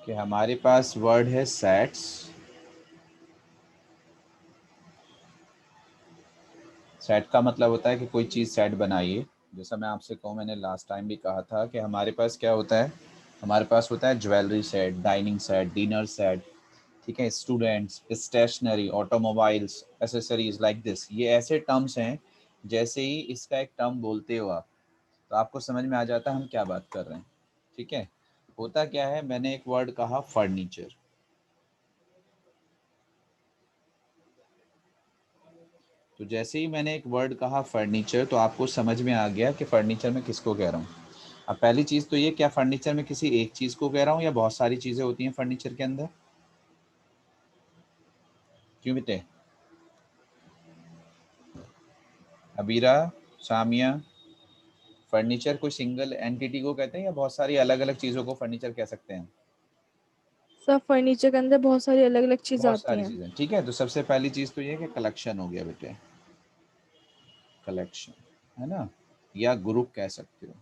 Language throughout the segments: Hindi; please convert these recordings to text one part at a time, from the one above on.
कि हमारे पास वर्ड है सेट्स। सेट का मतलब होता है कि कोई चीज़ सेट बनाइए। जैसा मैं आपसे कहूँ, मैंने लास्ट टाइम भी कहा था कि हमारे पास क्या होता है, हमारे पास होता है jewellery set, dining set, dinner set, ठीक है, students, stationery, automobiles, accessories, like this. ये ऐसे टर्म्स हैं, जैसे ही इसका एक टर्म बोलते हो आप, तो आपको समझ में आ जाता है हम क्या बात कर रहे हैं। ठीक है, होता क्या है, मैंने एक वर्ड कहा फर्नीचर। तो जैसे ही मैंने एक वर्ड कहा फर्नीचर, तो आपको समझ में आ गया कि फर्नीचर में किसको कह रहा हूँ। अब पहली चीज़ तो ये, क्या फर्नीचर में किसी एक चीज़ को कह रहा हूँ या बहुत सारी चीज़ें होती हैं फर्नीचर के अंदर? क्यों बेटे? अबीरा, सामिया, फर्नीचर कोई सिंगल एंटिटी को कहते हैं या बहुत सारी अलग अलग चीज़ों को फर्नीचर कह सकते हैं? सब फर्नीचर के अंदर बहुत सारी अलग अलग चीज बहुत आती सारी हैं। चीज़ें, ठीक है। तो सबसे पहली चीज़ तो ये कि कलेक्शन हो गया बेटे, कलेक्शन, है ना, या ग्रुप कह सकते हो।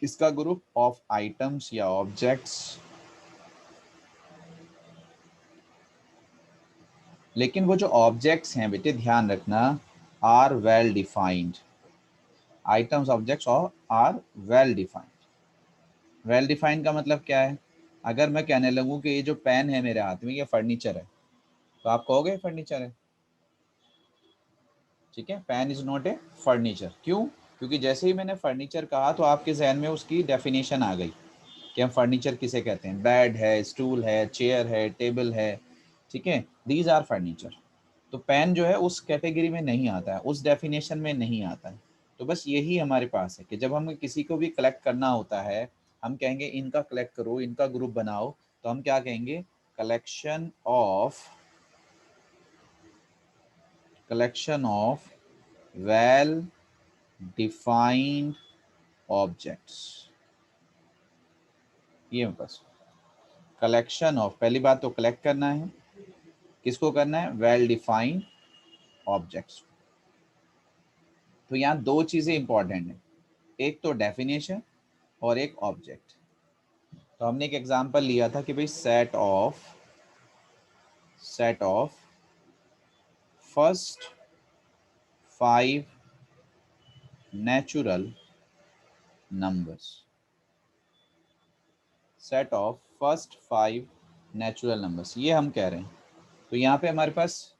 किसका ग्रुप? ऑफ आइटम्स या ऑब्जेक्ट्स। लेकिन वो जो ऑब्जेक्ट्स हैं बेटे, ध्यान रखना, are well defined. Items, objects और are well defined. Well defined का मतलब क्या है? अगर मैं कहने लगूं कि ये जो पेन है मेरे हाथ में, ये फर्नीचर है, तो आप कहोगे फर्नीचर है। ठीक है, pen is not a furniture. क्यों? क्योंकि जैसे ही मैंने फर्नीचर कहा तो आपके जहन में उसकी डेफिनेशन आ गई कि हम फर्नीचर किसे कहते हैं। बेड है, स्टूल है, चेयर है, टेबल है, ठीक है, दीज आर फर्नीचर। तो पेन जो है उस कैटेगरी में नहीं आता है, उस डेफिनेशन में नहीं आता है। तो बस यही हमारे पास है कि जब हमें किसी को भी कलेक्ट करना होता है, हम कहेंगे इनका कलेक्ट करो, इनका ग्रुप बनाओ, तो हम क्या कहेंगे? Collection of, collection of well defined objects. ये बस कलेक्शन ऑफ, पहली बात तो कलेक्ट करना है, किसको करना है? Well defined objects. तो यहाँ दो चीजें इंपॉर्टेंट है, एक तो डेफिनेशन और एक ऑब्जेक्ट। तो हमने एक एग्जांपल लिया था कि भाई set of first 5 natural numbers. Set of first 5 natural numbers, ये हम कह रहे हैं। तो यहाँ पे हमारे पास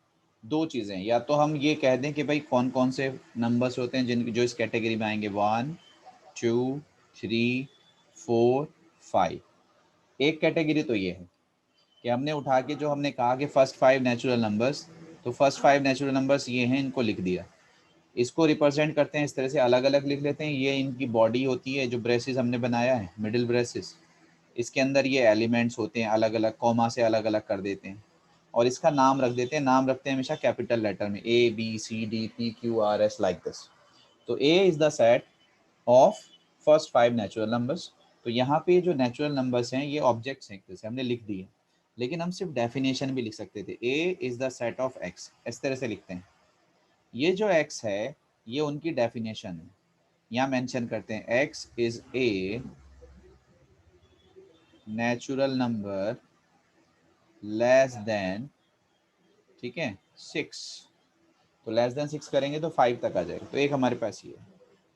दो चीज़ें हैं, या तो हम ये कह दें कि भाई कौन कौन से नंबर्स होते हैं जिन जो इस कैटेगरी में आएंगे, 1 2 3 4 5। एक कैटेगरी तो ये है कि हमने उठा के जो हमने कहा कि फर्स्ट 5 नेचुरल नंबर्स, तो फर्स्ट 5 नेचुरल नंबर्स ये हैं, इनको लिख दिया। इसको रिप्रेजेंट करते हैं इस तरह से, अलग अलग लिख लेते हैं। ये इनकी बॉडी होती है, जो ब्रेसेस हमने बनाया है, मिडिल ब्रेसेस, इसके अंदर ये एलिमेंट्स होते हैं, अलग अलग कॉमा से अलग अलग कर देते हैं, और इसका नाम रख देते हैं। नाम रखते हैं हमेशा कैपिटल लेटर में, A B C D P Q R S, like this. तो A is the set of first 5 natural numbers. तो यहाँ पे जो नेचुरल नंबर्स हैं ये ऑब्जेक्ट्स हैं, जैसे हमने लिख दिए, लेकिन हम सिर्फ डेफिनेशन भी लिख सकते थे। A is the set of X, इस तरह से लिखते हैं। ये जो एक्स है ये उनकी डेफिनेशन है। यहाँ मेंशन करते हैं x is a natural number less than, ठीक है, 6। तो लेस देन 6 करेंगे तो 5 तक आ जाएगा। तो एक हमारे पास ये है,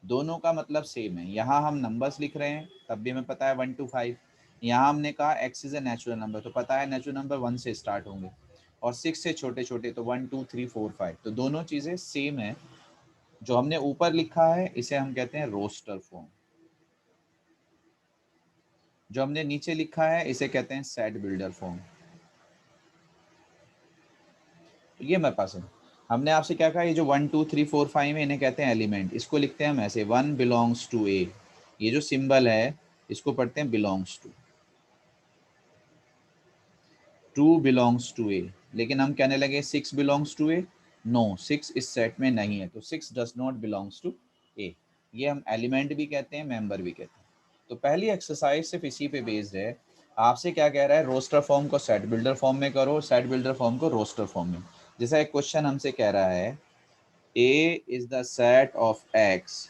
दोनों का मतलब सेम है। यहाँ हम नंबर्स लिख रहे हैं तब भी हमें पता है 1 to 5। यहाँ हमने कहा x is a natural number, तो पता है नेचुरल नंबर 1 से स्टार्ट होंगे, और 6 से छोटे छोटे, तो 1 2 3 4 5। तो दोनों चीज़ें सेम है। जो हमने ऊपर लिखा है इसे हम कहते हैं रोस्टर फॉर्म, जो हमने नीचे लिखा है इसे कहते हैं सेट बिल्डर फॉर्म। तो ये मेरे पास है। हमने आपसे क्या कहा, ये जो 1 2 3 4 5 है इन्हें कहते हैं एलिमेंट। इसको लिखते हैं हम ऐसे, 1 बिलोंग्स टू ए। ये जो सिंबल है इसको पढ़ते हैं बिलोंग्स टू, 2 बिलोंग्स टू ए। लेकिन हम कहने लगे 6 बिलोंग्स टू ए। नो, 6 इस सेट में नहीं है, तो 6 डज नॉट बिलोंग्स टू ए। ये हम एलिमेंट भी कहते हैं, मेंबर भी कहते हैं। तो पहली एक्सरसाइज सिर्फ इसी पे बेस्ड है। आपसे क्या कह रहा है, रोस्टर फॉर्म को सेट बिल्डर फॉर्म में करो, सेट बिल्डर फॉर्म को रोस्टर फॉर्म में। जैसा एक क्वेश्चन हमसे कह रहा है, A is the set of x.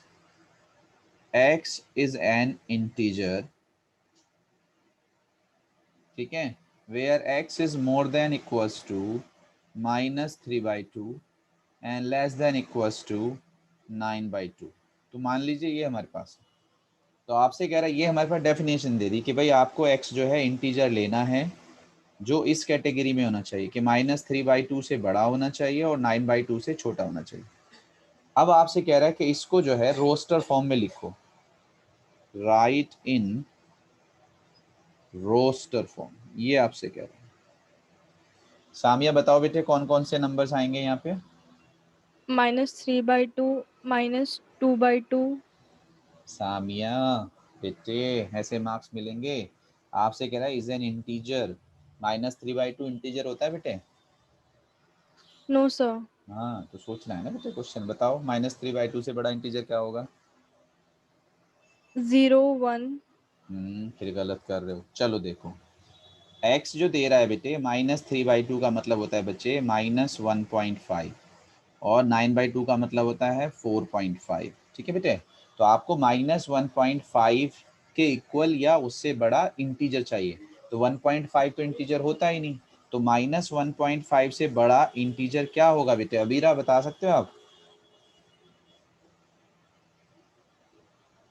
X is an integer ठीक है, where x is more than equals to -3/2 and less than equals to 9/2। तो मान लीजिए ये हमारे पास, तो आपसे कह रहा है, ये हमारे पास डेफिनेशन दे दी कि भाई आपको x जो है इंटीजर लेना है जो इस कैटेगरी में होना चाहिए कि -3/2 से बड़ा होना चाहिए और 9/2 से छोटा होना चाहिए। अब आपसे कह रहा है कि इसको जो है रोस्टर फॉर्म में लिखो, राइट इन रोस्टर फॉर्म, ये आपसे कह रहा है। सामिया बताओ बेटे कौन कौन से नंबर्स आएंगे यहाँ पे? -3/2, -2/2। सामिया बेटे ऐसे मार्क्स मिलेंगे। आपसे कह रहा है इज एन इंटीजर, -3/2 इंटीजर होता है बेटे? No sir. हाँ तो सोचना है ना बेटे, क्वेश्चन बताओ -3/2 से बड़ा इंटीजर क्या होगा? 0, 1। फिर गलत कर रहे हो। चलो देखो, x जो दे रहा है बेटे -3/2 का मतलब होता है बच्चे -1.5 और 9/2 का मतलब होता है 4.5। ठीक है बेटे, तो आपको -1.5 के इक्वल या उससे बड़ा इंटीजर चाहिए। तो 1.5 तो इंटीजर होता ही नहीं, तो -1.5 से बड़ा इंटीजर क्या होगा बेटे? अबीरा बता सकते हो आप?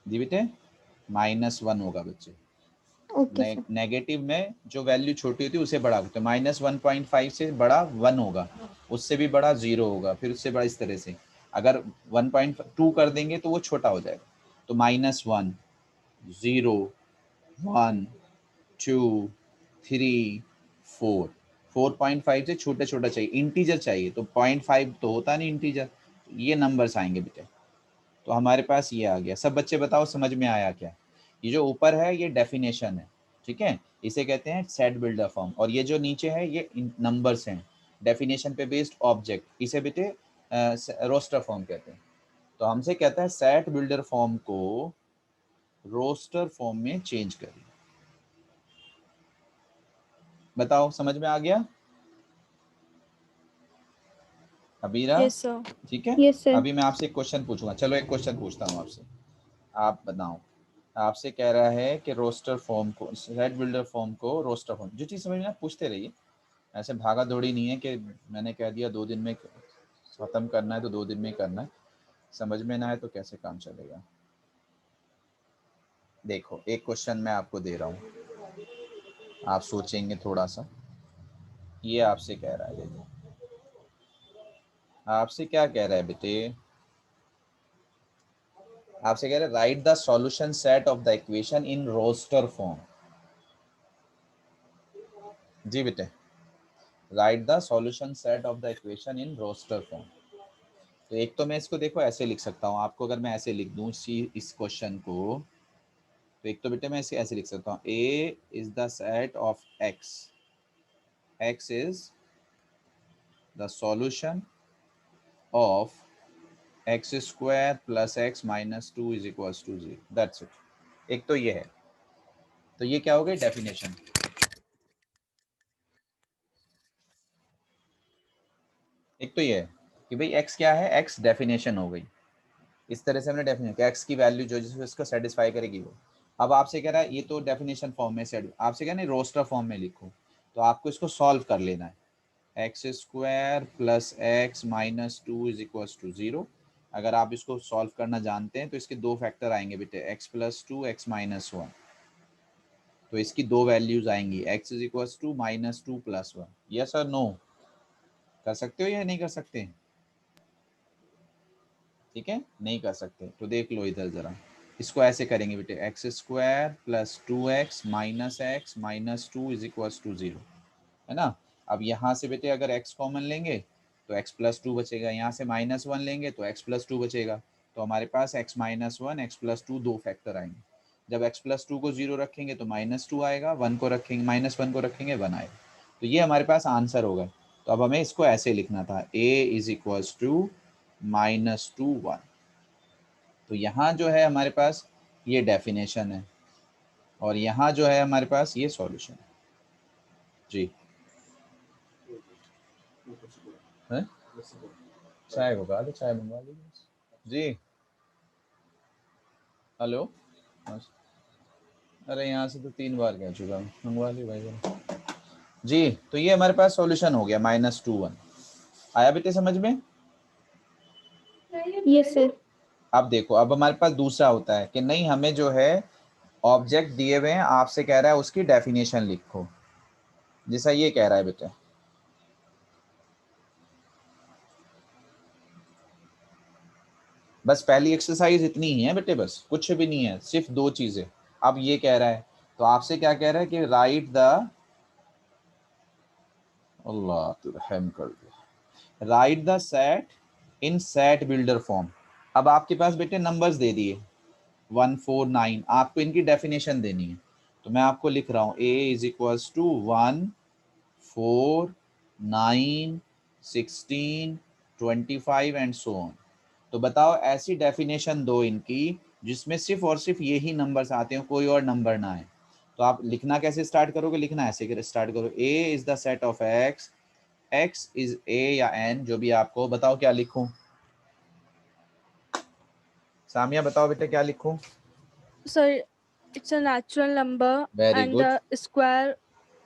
जी बेटे, -1 होगा बच्चे। Okay sir. नेगेटिव में जो वैल्यू छोटी होती है उसे बड़ा, तो -1.5 से बड़ा 1 होगा, उससे भी बड़ा 0 होगा, फिर उससे बड़ा इस तरह से। अगर 1.2 कर देंगे तो वो छोटा हो जाएगा। तो -1, 0, 1, 2, 3, 4, 4.5 से छोटा छोटा चाहिए, इंटीजर चाहिए, तो 0.5 तो होता नहीं इंटीजर, ये नंबर्स आएंगे बेटे। तो हमारे पास ये आ गया। सब बच्चे बताओ समझ में आया क्या? ये जो ऊपर है ये डेफिनेशन है, ठीक है, इसे कहते हैं सेट बिल्डर फॉर्म, और ये जो नीचे है ये नंबर्स हैं, डेफिनेशन पे बेस्ड ऑब्जेक्ट, इसे बेटे रोस्टर फॉर्म कहते हैं। तो हमसे कहता है सेट बिल्डर फॉर्म को रोस्टर फॉर्म में चेंज करिए। बताओ समझ में आ गया अबीरा? Yes sir. ठीक है, यस सर। अभी मैं आपसे एक क्वेश्चन पूछूंगा। चलो एक क्वेश्चन पूछता हूँ आपसे, आप बताओ। आपसे कह रहा है कि रोस्टर फॉर्म को, सेट बिल्डर फॉर्म को रोस्टर फॉर्म, जो चीज़ समझ में आप पूछते रहिए, ऐसे भागा दौड़ी नहीं है कि मैंने कह दिया 2 दिन में ख़त्म करना है तो 2 दिन में ही करना है, समझ में ना आए तो कैसे काम चलेगा। देखो एक क्वेश्चन मैं आपको दे रहा हूँ, आप सोचेंगे थोड़ा सा। ये आपसे कह रहा है, देखो आपसे क्या कह रहा है बेटे, आपसे कह रहा है write the solution set of the equation in roster form. जी बेटे, write the solution set of the equation in roster form. तो एक तो मैं इसको देखो ऐसे लिख सकता हूँ, आपको अगर मैं ऐसे लिख दूँ इस क्वेश्चन को, तो एक तो बेटे मैं इसे ऐसे लिख सकता हूँ, A is the set of X, X is the solution of X square plus x minus 2 is equals to 0, that's it. एक तो ये है, तो ये क्या हो गई डेफिनेशन। एक तो ये है कि भाई x क्या है, x डेफिनेशन हो गई, इस तरह से हमने डेफिनेशन x की वैल्यू जो जिसको इसको सेटिस्फाई करेगी वो। अब आपसे कह रहा है ये तो डेफिनेशन फॉर्म में सेट, आपसे कह रहा है रोस्टर फॉर्म में लिखो, तो आपको इसको सॉल्व कर लेना है। X square plus x minus 2 is equals to 0। अगर आप इसको सॉल्व करना जानते हैं तो इसके 2 फैक्टर आएंगे बेटे, एक्स प्लस 2, एक्स माइनस 1। तो इसकी 2 वैल्यूज आएंगी, x is equals to -2 plus 1। Yes और नो, कर सकते हो या नहीं कर सकते? ठीक है, नहीं कर सकते तो देख लो इधर जरा, इसको ऐसे करेंगे बेटे, x square plus 2x minus 2 is equals to 0, है ना। अब यहाँ से बेटे अगर x कॉमन लेंगे तो x प्लस 2 बचेगा, यहाँ से -1 लेंगे तो x प्लस 2 बचेगा। तो हमारे पास x माइनस 1, x प्लस 2 दो फैक्टर आएंगे। जब x प्लस 2 को 0 रखेंगे तो -2 आएगा, 1 को रखेंगे -1 को रखेंगे 1 आएगा। तो ये हमारे पास आंसर होगा। तो अब हमें इसको ऐसे लिखना था, a इज इक्वल्स टू -2, 1। तो यहाँ जो है हमारे पास ये डेफिनेशन है और यहाँ जो है हमारे पास ये सॉल्यूशन है। जी है? चाय होगा तो चाय मंगवा लीजिए जी। हेलो, अरे यहाँ से तो 3 बार कह चुका हूँ, मंगवा ली भाई जरा। जी। तो ये हमारे पास सॉल्यूशन हो गया -2 1। आया बेटे समझ में? Yes sir. अब देखो, अब हमारे पास दूसरा होता है कि नहीं, हमें जो है ऑब्जेक्ट दिए हुए हैं, आपसे कह रहा है उसकी डेफिनेशन लिखो, जैसा ये कह रहा है बेटे। बस पहली एक्सरसाइज इतनी ही है बेटे, बस कुछ भी नहीं है, सिर्फ दो चीजें। अब ये कह रहा है, तो आपसे क्या कह रहा है कि राइट द, अल्लाह तू रहम कर दे, write the set in set builder form. अब आपके पास बेटे नंबर्स दे दिए 1 4 9, आपको इनकी डेफिनेशन देनी है। तो मैं आपको लिख रहा हूँ a is equals to 1 4 9 16 25 and so on. तो बताओ ऐसी डेफिनेशन दो इनकी जिसमें सिर्फ और सिर्फ यही नंबर्स आते हैं, कोई और नंबर ना आए। तो आप लिखना कैसे स्टार्ट करोगे? लिखना ऐसे स्टार्ट करो, a is the set of x, x is a या n, जो भी आपको। बताओ क्या लिखूं? सामिया बताओ बेटा क्या लिखूं? Sir it's a natural number very and good. The square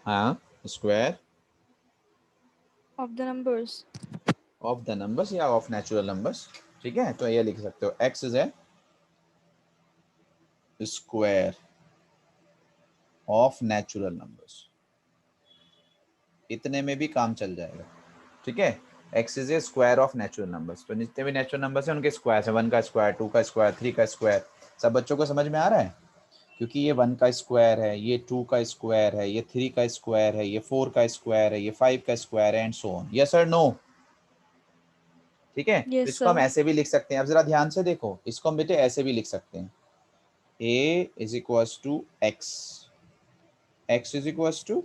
हाँ, square of the numbers. Of the numbers या ऑफ नेचुरल नंबर्स, ठीक है। तो ये लिख सकते हो, x is a square of natural numbers, इतने में भी काम चल जाएगा, ठीक है। x is a square of natural numbers, तो जितने भी नेचुरल नंबर्स हैं उनके स्क्वायर है, 1 का स्क्वायर, 2 का स्क्वायर, 3 का स्क्वायर। सब बच्चों को समझ में आ रहा है? क्योंकि ये 1 का स्क्वायर है, ये 2 का स्क्वायर है, ये 3 का स्क्वायर है, ये 4 का स्क्वायर है, ये 5 का स्क्वायर है, एंड सो ऑन। यस और नो? ठीक है। तो यस इसको हम सर। ऐसे भी लिख सकते हैं, अब जरा ध्यान से देखो, इसको हम बेटे ऐसे भी लिख सकते हैं, a is equals to x, x is equals to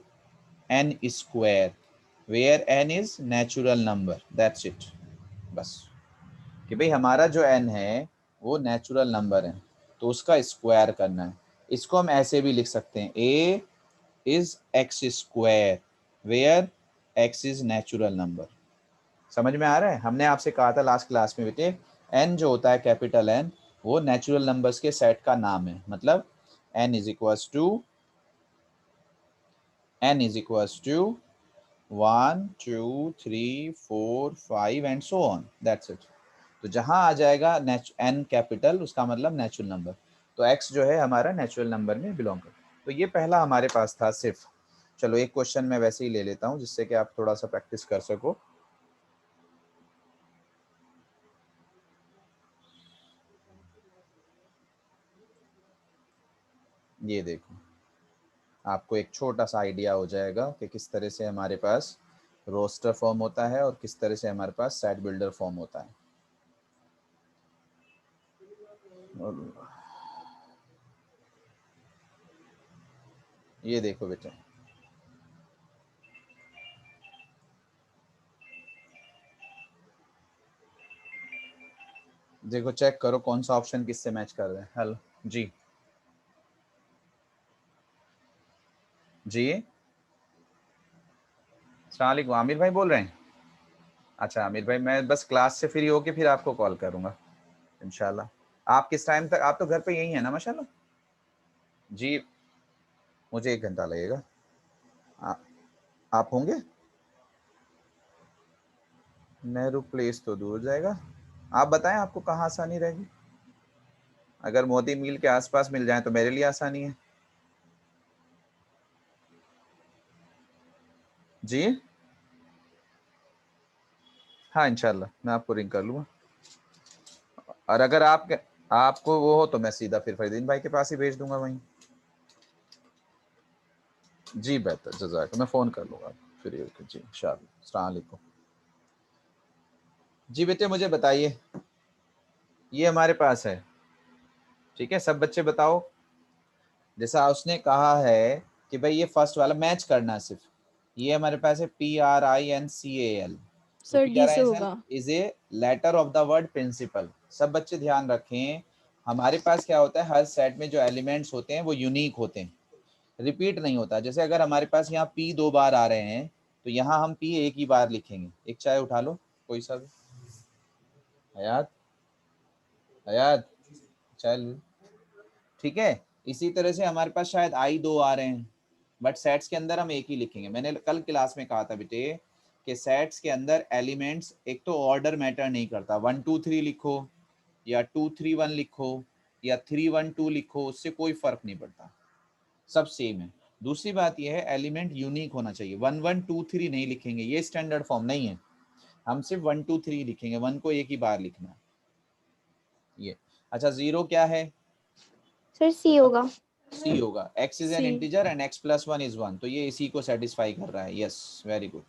n square, where n is natural number, that's it. बस, कि भाई हमारा जो n है वो नेचुरल नंबर है, तो उसका स्क्वायर करना है। इसको हम ऐसे भी लिख सकते हैं, a is x square, where x is natural number. समझ में आ रहा है? हमने आपसे कहा था लास्ट क्लास में बेटे, n जो होता है कैपिटल N, वो नेचुरल नंबर्स के सेट का नाम है। मतलब n is equals to 1 2 3 4 5 and so on, that's it. तो जहां आ जाएगा n कैपिटल, उसका मतलब नेचुरल नंबर। तो x जो है हमारा नेचुरल नंबर में बिलोंग करता है। तो ये पहला हमारे पास था सिर्फ। चलो एक क्वेश्चन मैं वैसे ही ले लेता हूँ, जिससे कि आप थोड़ा सा प्रैक्टिस कर सको। ये देखो, आपको एक छोटा सा आइडिया हो जाएगा कि किस तरह से हमारे पास रोस्टर फॉर्म होता है और किस तरह से हमारे पास सेट बिल्डर फॉर्म होता है। और ये देखो बेटे, देखो चेक करो कौन सा ऑप्शन किससे मैच कर रहे हैं। हेलो जी, जी अस्सलाम वालेकुम, आमिर भाई बोल रहे हैं? अच्छा आमिर भाई, मैं बस क्लास से फ्री होके फिर आपको कॉल करूंगा इंशाल्लाह। आप किस टाइम तक, आप तो घर पे यही है ना माशाल्लाह? जी, मुझे 1 घंटा लगेगा। आ, आप होंगे? नेहरू प्लेस तो दूर जाएगा। आप बताएं आपको कहाँ आसानी रहेगी? अगर मोदी मील के आसपास मिल जाए तो मेरे लिए आसानी है। जी हाँ, इंशाल्लाह मैं आपको रिंग कर लूँगा। और अगर आपको वो हो तो मैं सीधा फिर फरीदीन भाई के पास ही भेज दूंगा वहीं। जी बेहतर, जज़ाक, मैं फ़ोन कर लूँगा फ्री होकर। जी इंशाल्लाह, अस्सलाम वालेकुम। जी बेटे मुझे बताइए, ये हमारे पास है, ठीक है। सब बच्चे बताओ, जैसा उसने कहा है कि भाई ये फर्स्ट वाला मैच करना है सिर्फ। ये हमारे पास है PRINCAL। तो सर ये से PRINCAL होगा। Is a letter of the word principal. सब बच्चे ध्यान रखें, हमारे पास क्या होता है, हर सेट में जो एलिमेंट्स होते हैं वो यूनिक होते हैं, रिपीट नहीं होता। जैसे अगर हमारे पास यहाँ P 2 बार आ रहे हैं, तो यहाँ हम P एक ही बार लिखेंगे। एक चाय उठा लो कोई सा भी, हयात, हयात चाय लो, ठीक है। इसी तरह से हमारे पास शायद I 2 आ रहे हैं, बट सेट्स के अंदर हम एक ही लिखेंगे। मैंने कल क्लास में कहा था बेटे कि सेट्स के अंदर एलिमेंट्स एक तो ऑर्डर मैटर नहीं करता, 1 2 3 लिखो या 2 3 1 लिखो या 3 1 2 लिखो, उससे कोई फर्क नहीं पड़ता, सब सेम है। दूसरी बात यह है एलिमेंट यूनिक होना चाहिए, 1 1 2 3 नहीं लिखेंगे, ये स्टैंडर्ड फॉर्म नहीं है, हम सिर्फ 1 2 3 लिखेंगे, 1 को एक ही बार लिखना है ये। अच्छा, जीरो क्या है सर सी होगा। सी होगा, x is an C integer and x plus 1 is 1, तो ये इसी को सेटिस्फाई कर रहा है, यस वेरी गुड।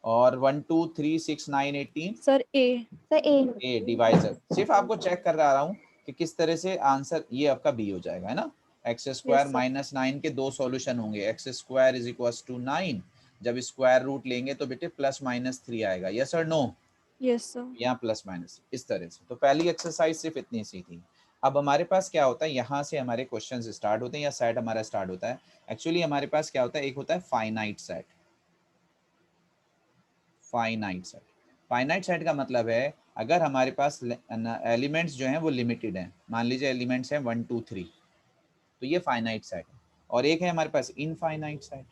और 1 2 3 6 9 18 sir A sir A. A divisor, सिर्फ आपको चेक कर रहा हूँ कि किस तरह से आंसर ये आपका बी हो जाएगा, है ना। X square sir. माइनस 9 के दो सॉल्यूशन होंगे, x square is equal to 9, जब स्क्वायर रूट लेंगे तो बेटे प्लस माइनस 3 आएगा, यस और नो, Yes sir. यहाँ प्लस माइनस इस तरह से। तो पहली एक्सरसाइज सिर्फ इतनी सी थी। अब हमारे पास क्या होता है, यहाँ से हमारे क्वेश्चंस स्टार्ट होते हैं या सेट हमारा स्टार्ट होता है। एक्चुअली हमारे पास क्या होता है, एक होता है finite set. Finite set, finite set का मतलब है अगर हमारे पास एलिमेंट्स जो हैं वो लिमिटेड हैं, मान लीजिए एलिमेंट्स हैं 1 2 3, तो ये फाइनाइट सेट है। और एक है हमारे पास इनफाइनाइट सेट,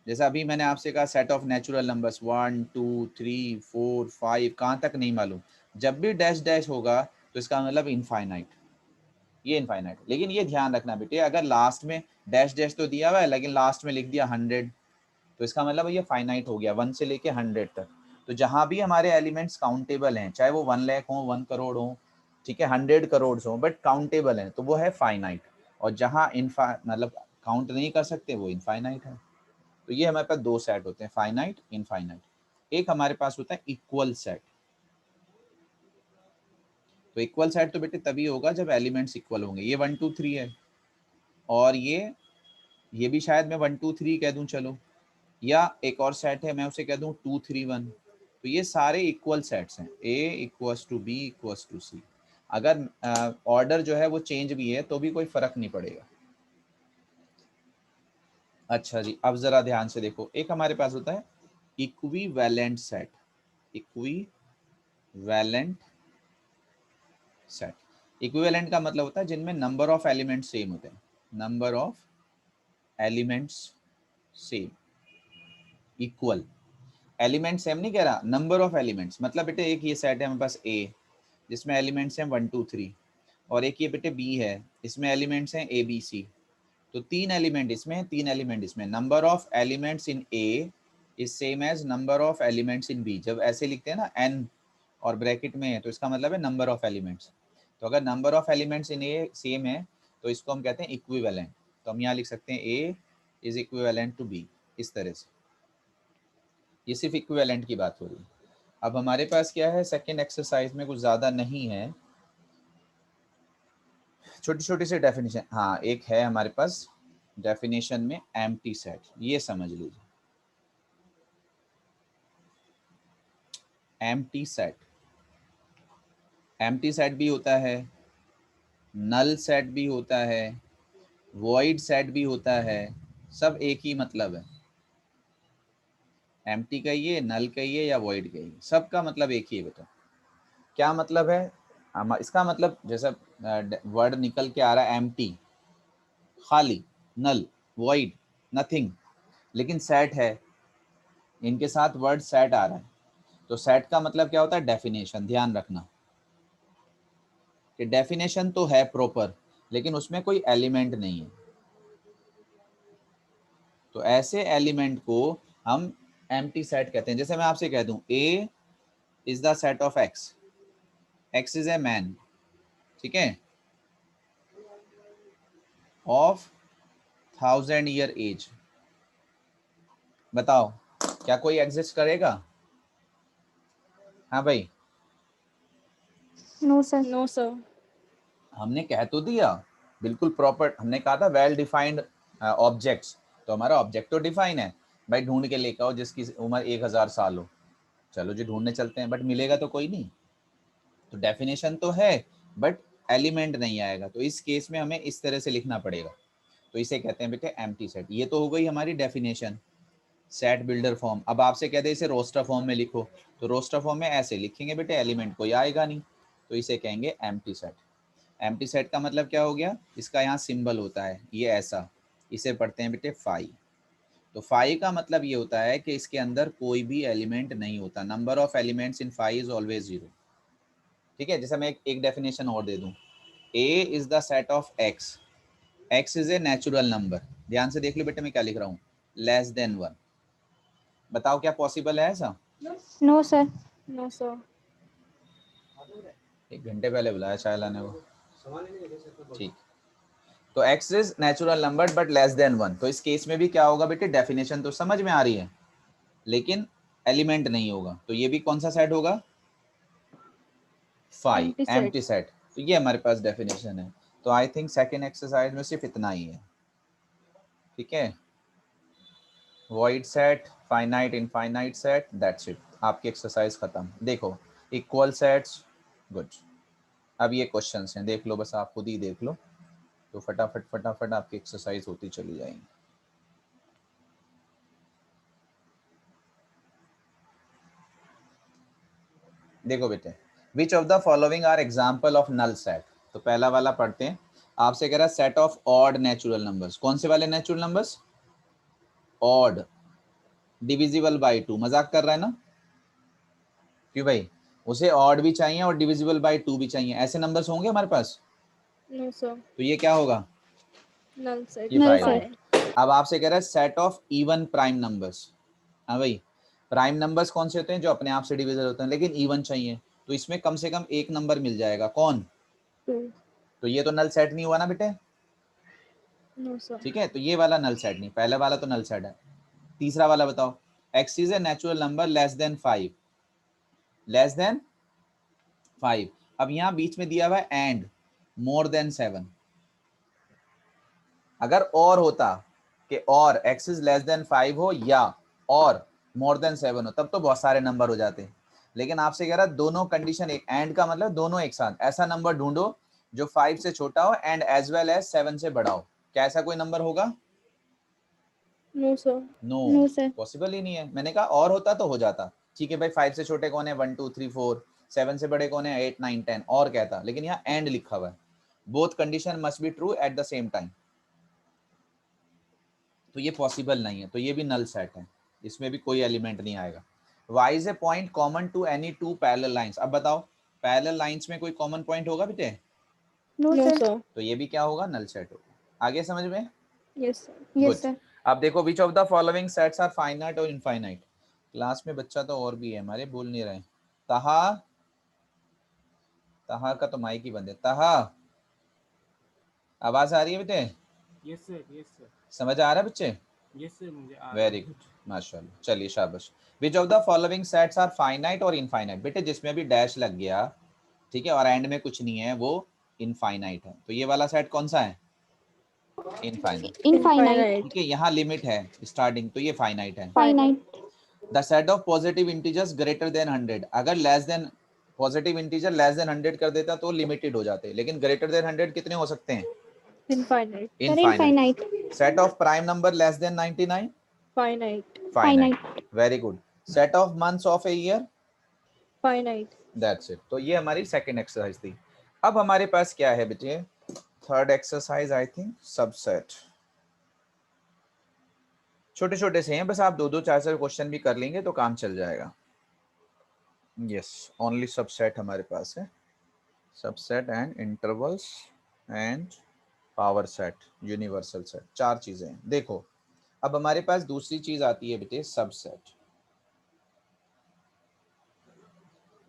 जैसा अभी मैंने आपसे कहा सेट ऑफ नेचुरल नंबर्स 1 2 3 4 5, कहाँ तक नहीं मालूम, जब भी डैश डैश होगा तो इसका मतलब इनफाइनाइट, ये इनफाइनाइट। लेकिन ये ध्यान रखना बेटे, अगर लास्ट में डैश डैश तो दिया हुआ है लेकिन लास्ट में लिख दिया 100, तो इसका मतलब ये फाइनाइट हो गया 1 से लेके 100 तक। तो जहां भी हमारे एलिमेंट्स काउंटेबल हैं, चाहे वो 1 लाख हो 1 करोड़ हो, ठीक है 100 करोड़ हो, बट काउंटेबल हैं, तो वो है फाइनाइट। और जहां मतलब काउंट नहीं कर सकते वो इनफाइनाइट है। तो ये हमारे पास दो सेट होते हैं, फाइनाइट इनफाइनाइट। एक हमारे पास होता है इक्वल सेट। तो इक्वल सेट तो बेटे तभी होगा जब एलिमेंट्स इक्वल होंगे, ये 1 2 3 है और ये भी शायद मैं 1 2 3 कह दूं चलो, या एक और सेट है मैं उसे कह दूं 2 3 1, तो ये सारे इक्वल सेट्स हैं, A equals to B equals to C। अगर ऑर्डर जो है वो चेंज भी है तो भी कोई फर्क नहीं पड़ेगा। अच्छा जी, अब जरा ध्यान से देखो, एक हमारे पास होता है equivalent set. Equivalent set, equivalent का मतलब होता है जिनमें नंबर ऑफ एलिमेंट्स सेम होते हैं, number of elements same, equal. Element same नहीं कह रहा, नंबर ऑफ एलिमेंट्स, मतलब बेटे एक ये सेट है हमारे पास A जिसमें एलिमेंट्स हैं 1 2 3, और एक ये बेटे B है इसमें एलिमेंट्स हैं A B C, तो 3 एलिमेंट इसमें 3 एलिमेंट इसमें, number of elements in A is same as number of elements in B। जब ऐसे लिखते हैं ना n और ब्रैकेट में है तो इसका मतलब है नंबर ऑफ एलिमेंट्स। तो अगर number of elements in A same है तो इसको हम कहते हैं इक्विवेलेंट। तो हम यहाँ लिख सकते हैं A is equivalent to B, इस तरह से। ये सिर्फ इक्विवेलेंट की बात हो रही है। अब हमारे पास क्या है, सेकेंड एक्सरसाइज में कुछ ज़्यादा नहीं है, छोटी छोटी सी डेफिनेशन। हाँ एक है हमारे पास डेफिनेशन में एम्प्टी सेट, ये समझ लीजिए। एम्प्टी सेट, एम्प्टी सेट भी होता है, नल सेट भी होता है, वॉइड सेट भी होता है, सब एक ही मतलब है। एम्प्टी कहिए, नल कहिए या वॉइड कहिए, सबका मतलब एक ही है। बेटा क्या मतलब है, इसका मतलब जैसा वर्ड निकल के आ रहा है एम्प्टी, खाली, नल, वॉइड, नथिंग, लेकिन सेट है, इनके साथ वर्ड सेट आ रहा है। तो सेट का मतलब क्या होता है, डेफिनेशन। ध्यान रखना कि डेफिनेशन तो है प्रॉपर लेकिन उसमें कोई एलिमेंट नहीं है, तो ऐसे एलिमेंट को हम एम्प्टी सेट कहते हैं। जैसे मैं आपसे कह दूं A is the set of X, X is a man, ठीक है, ऑफ 1000 ईयर एज, बताओ क्या कोई एग्जिस्ट करेगा? हाँ भाई, नो सर। No sir. हमने कह तो दिया बिल्कुल प्रॉपर, हमने कहा था वेल डिफाइंड ऑब्जेक्ट्स, तो हमारा ऑब्जेक्ट तो डिफाइन है भाई, ढूंढ के लेकर आओ जिसकी उम्र 1000 साल हो, चलो जी ढूंढने चलते हैं, बट मिलेगा तो कोई नहीं। तो डेफिनेशन तो है बट एलिमेंट नहीं आएगा, तो इस केस में हमें इस तरह से लिखना पड़ेगा। तो इसे कहते हैं बेटे एम्प्टी सेट। ये तो हो गई हमारी डेफिनेशन, सेट बिल्डर फॉर्म। अब आपसे कहते हैं इसे रोस्टर फॉर्म में लिखो, तो रोस्टर फॉर्म में ऐसे लिखेंगे बेटे, एलिमेंट कोई आएगा नहीं, तो इसे कहेंगे एम्प्टी सेट। एम्प्टी सेट का मतलब क्या हो गया, इसका यहाँ सिंबल होता है ये ऐसा, इसे पढ़ते हैं बेटे 5। तो 5 का मतलब ये होता है कि इसके अंदर कोई भी एलिमेंट नहीं होता। Number of elements in 5 is always 0। ठीक है, जैसे मैं एक डेफिनेशन और दे दूं, A is the set of x, x is a natural number. ध्यान से देख लो बेटे मैं क्या लिख रहा हूँ, लेस देन 1। बताओ क्या पॉसिबल है ऐसा? No sir. No sir. 1 घंटे पहले बुलाया चाय लाने को। ठीक, तो x is natural number but less than 1। तो इस केस में भी क्या होगा बेटे, डेफिनेशन तो समझ में आ रही है लेकिन एलिमेंट नहीं होगा। तो ये भी कौन सा सेट होगा? 5, Empty set. Empty set. तो ये हमारे पास डेफिनेशन है। तो आई थिंक सेकेंड एक्सरसाइज में सिर्फ इतना ही है। ठीक है, void set, finite, infinite set, that's it. आपकी एक्सरसाइज खत्म। देखो इक्वल सेट्स, गुड। अब ये क्वेश्चंस हैं, देख लो, बस आप खुद ही देख लो। तो फटाफट फटाफट आपकी एक्सरसाइज होती चली जाएंगी। देखो बेटे, which of the following are example of null set. तो पहला वाला पढ़ते हैं। आपसे कह रहा है set of odd natural numbers. कौन से वाले natural numbers? Odd, divisible by 2। मजाक कर रहा है ना? क्यों भाई, उसे ऑड भी चाहिए और डिविजिबल बाय 2 भी चाहिए। ऐसे नंबर्स होंगे हमारे पास। No sir. तो ये क्या होगा? Null set. ये Null फायदा set. है। अब आपसे कह रहा है set of even prime numbers. हाँ भाई, प्राइम नंबर्स कौन से होते हैं? जो अपने आप से डिविजिबल होते हैं, लेकिन इवन चाहिए। तो इसमें कम से कम एक नंबर मिल जाएगा, कौन? 2। तो ये तो नल सेट नहीं हुआ ना बेटे। No sir. ठीक है, तो ये वाला नल सेट नहीं, पहले वाला तो नल सेट है। तीसरा वाला बताओ, x is a natural number less than 5, less than 5। अब यहां बीच में दिया हुआ है एंड मोर देन 7। अगर और होता कि और x इज लेस देन 5 हो या और मोर देन 7 हो, तब तो बहुत सारे नंबर हो जाते। लेकिन आपसे कह रहा है दोनों कंडीशन एक, एंड का मतलब दोनों एक साथ। ऐसा नंबर ढूंढो जो 5 से छोटा हो एंड एज वेल एज 7 से बड़ा हो। क्या ऐसा कोई नंबर होगा? No sir. No, No sir. Possible ही नहीं है। मैंने कहा और होता तो हो जाता। ठीक है भाई, 5 से छोटे कौन है? 1 2 3 4। 7 से बड़े कौन है? 8 9 10। और कहता, लेकिन यहाँ एंड लिखा हुआ है। Both condition must be true at the same time. तो ये पॉसिबल नहीं है। तो ये भी नल सेट है, इसमें भी कोई एलिमेंट नहीं आएगा। y is a point common to any two parallel lines. अब बताओ, पैरेलल लाइंस में कोई कॉमन पॉइंट होगा बेटे? No no sir. सर। तो ये भी क्या होगा? नल सेट होगा। आगे समझ में? Yes sir. Yes good. sir. अब देखो, which of the following sets are finite और इनफाइनाइट। क्लास में बच्चा तो और भी है हमारे, बोल नहीं रहे। तहा, तहा का तो माइक ही बंद है। तहा, आवाज आ रही है बेटे? यस सर, यस सर, समझ आ रहा है बच्चे? यस सर, मुझे आ रहा वेरी है। गुड, माशाल्लाह। चलिए शाबाश। Which of the following sets are finite और इनफाइनाइट। बेटे जिसमें भी डैश लग गया, ठीक है, और एंड में कुछ नहीं है, वो इनफाइनाइट है। तो ये वाला सेट कौन सा है? इनफाइनाइट। Infinite. ठीक है, यहाँ लिमिट है स्टार्टिंग, तो ये फाइनाइट है। Finite. The set of positive integers greater than 100। अगर less than, positive integer less than 100 कर देता तो लिमिटेड हो जाते, लेकिन ग्रेटर देन 100 कितने हो सकते हैं? Infinite. Sir, infinite. infinite. Set of prime number less than 99। Finite. Finite. Very good. Set of months of a year. Finite. That's it. तो ये हमारी सेकंड एक्सरसाइज थी। अब हमारे पास क्या है बेटे? Third exercise, I think subset. छोटे छोटे से हैं, बस आप 2 2 4 4 क्वेश्चन भी कर लेंगे तो काम चल जाएगा। यस, ओनली सबसेट हमारे पास है। Subset and intervals and power set, universal set, 4 चीजें हैं। देखो, अब हमारे पास दूसरी चीज आती है बेटे, सबसेट।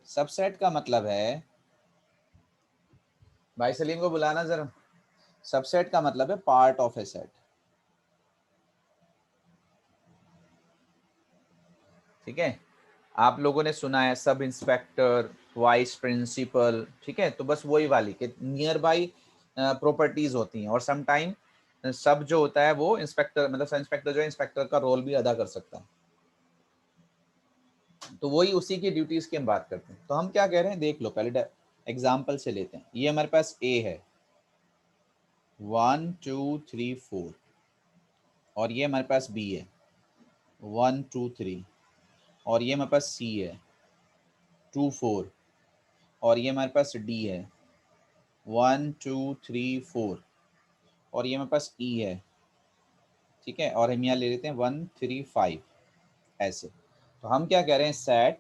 सबसेट का मतलब है, भाई सलीम को बुलाना जरा। सबसेट का मतलब है पार्ट ऑफ ए सेट। ठीक है, आप लोगों ने सुना है सब इंस्पेक्टर, वाइस प्रिंसिपल। ठीक है, तो बस वही वाली कि नियर बाई प्रॉपर्टीज होती हैं, और सम टाइम सब जो होता है वो इंस्पेक्टर, मतलब सब इंस्पेक्टर जो है इंस्पेक्टर का रोल भी अदा कर सकता है। तो वही उसी की ड्यूटीज की हम बात करते हैं। तो हम क्या कह रहे हैं, देख लो, पहले एग्जाम्पल से लेते हैं। ये हमारे पास ए है, 1 2 3 4, और ये हमारे पास बी है, 1 2 3, और ये हमारे पास सी है, 2 4, और ये हमारे पास डी है, 1 2 3 4, और ये हमारे पास ई है, ठीक है, और हम यहाँ ले लेते हैं 1 3 5 ऐसे। तो हम क्या कह रहे हैं, सेट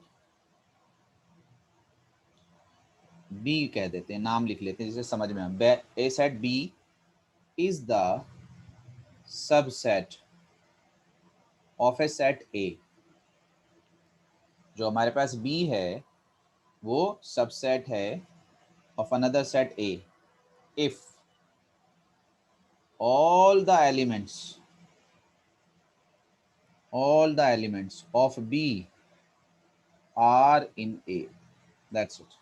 बी कह देते हैं, नाम लिख लेते हैं जिसे समझ में आ। A set B is the subset of a set A. जो हमारे पास बी है वो सबसेट है of another set A if all the elements of B are in A. That's it.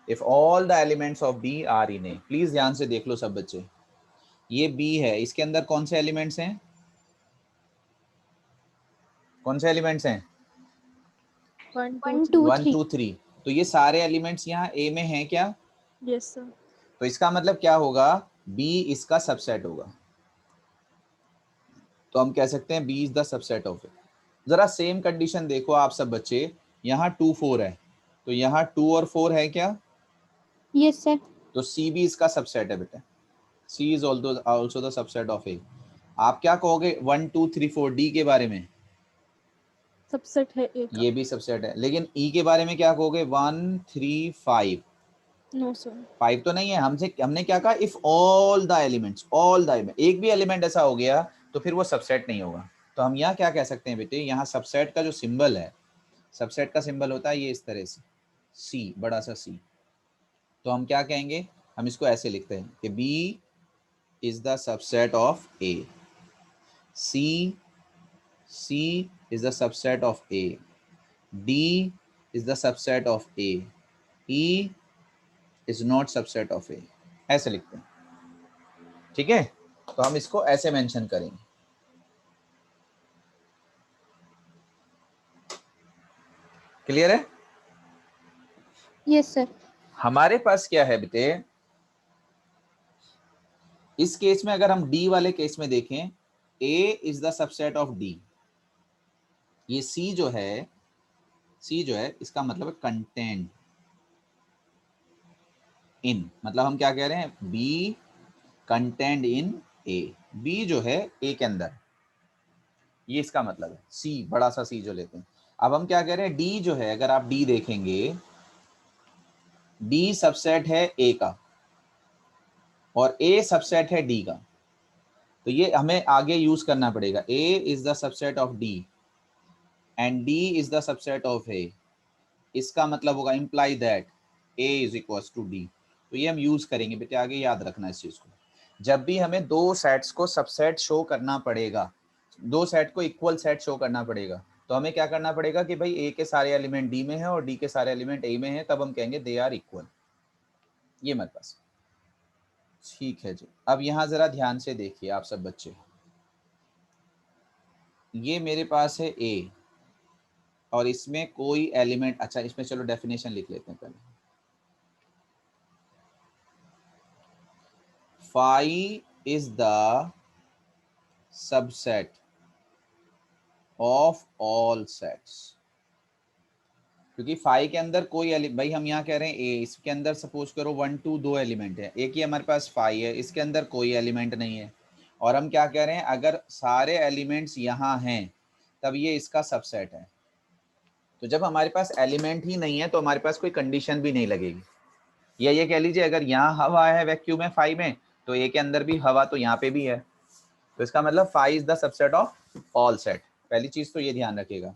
If all the elements of B are in A. Please ध्यान से देख लो सब बच्चे, ये B है, इसके अंदर कौन से एलिमेंट्स हैं, कौन से एलिमेंट्स हैं, 1 1 2 2 1 3 2 3। तो ये सारे एलिमेंट्स यहाँ A में हैं क्या? Yes sir. तो इसका मतलब क्या होगा, B इसका सबसेट होगा। तो हम कह सकते हैं B is the subset of A. जरा सेम कंडीशन देखो आप सब बच्चे, यहाँ 2 4 है, तो यहाँ 2 और 4 है क्या? Yes sir. तो C भी इसका सबसेट है बेटा, C is also the subset of A। आप क्या कहोगे 1 2 3 4 D के बारे में? सबसेट है ए का। ये भी सबसेट है। लेकिन E के बारे में क्या कहोगे 1 3 5? No sir. 5 तो नहीं है, हमने क्या कहा, इफ ऑल द एलिमेंट्स, एक भी एलिमेंट ऐसा हो गया तो फिर वो सबसेट नहीं होगा। तो हम यहाँ क्या कह सकते हैं बेटे, यहाँ सबसेट का जो सिंबल है, सबसेट का सिंबल होता है ये इस तरह से, C, बड़ा सा C। तो हम क्या कहेंगे, हम इसको ऐसे लिखते हैं कि B is the subset of A, C is the subset of A, D is the subset of A, E is not subset of A। ऐसे लिखते हैं, ठीक है। तो हम इसको ऐसे मेंशन करेंगे। क्लियर है? Yes sir. हमारे पास क्या है बेटे, इस केस में अगर हम D वाले केस में देखें, A is the subset of D। ये C जो है इसका मतलब है कंटेंट इन, मतलब हम क्या कह रहे हैं, B content in A। B जो है A के अंदर, ये इसका मतलब है। C, बड़ा सा C जो लेते हैं। अब हम क्या कह रहे हैं, D जो है, अगर आप D देखेंगे, D सबसेट है A का और A सबसेट है D का। तो ये हमें आगे यूज करना पड़ेगा, A is the subset of D and D is the subset of A। इसका मतलब होगा imply that A is equal to D। तो ये हम यूज करेंगे बेटे, आगे याद रखना इस चीज को। जब भी हमें दो सेट्स को सबसेट शो करना पड़ेगा, दो सेट को इक्वल सेट शो करना पड़ेगा, तो हमें क्या करना पड़ेगा कि भाई A के सारे एलिमेंट D में है और D के सारे एलिमेंट A में है, तब हम कहेंगे दे आर इक्वल। ये मेरे पास ठीक है जी। अब यहाँ जरा ध्यान से देखिए आप सब बच्चे, ये मेरे पास है A और इसमें कोई एलिमेंट, अच्छा इसमें चलो डेफिनेशन लिख लेते हैं पहले। Phi is the subset of all sets। क्योंकि फाई के अंदर कोई भाई हम यहाँ कह रहे हैं A, इसके अंदर सपोज करो 1 2 दो एलिमेंट है, एक ही हमारे पास फाई है, इसके अंदर कोई एलिमेंट नहीं है। और हम क्या कह रहे हैं, अगर सारे एलिमेंट्स यहाँ हैं तब ये इसका सबसेट है। तो जब हमारे पास एलिमेंट ही नहीं है तो हमारे पास कोई कंडीशन भी नहीं लगेगी। या ये कह लीजिए अगर यहाँ हवा है वैक्यूम है फाई में, तो ए के अंदर भी हवा तो यहाँ पे भी है, तो इसका मतलब phi is the subset of all set. पहली चीज तो ये ध्यान रखिएगा।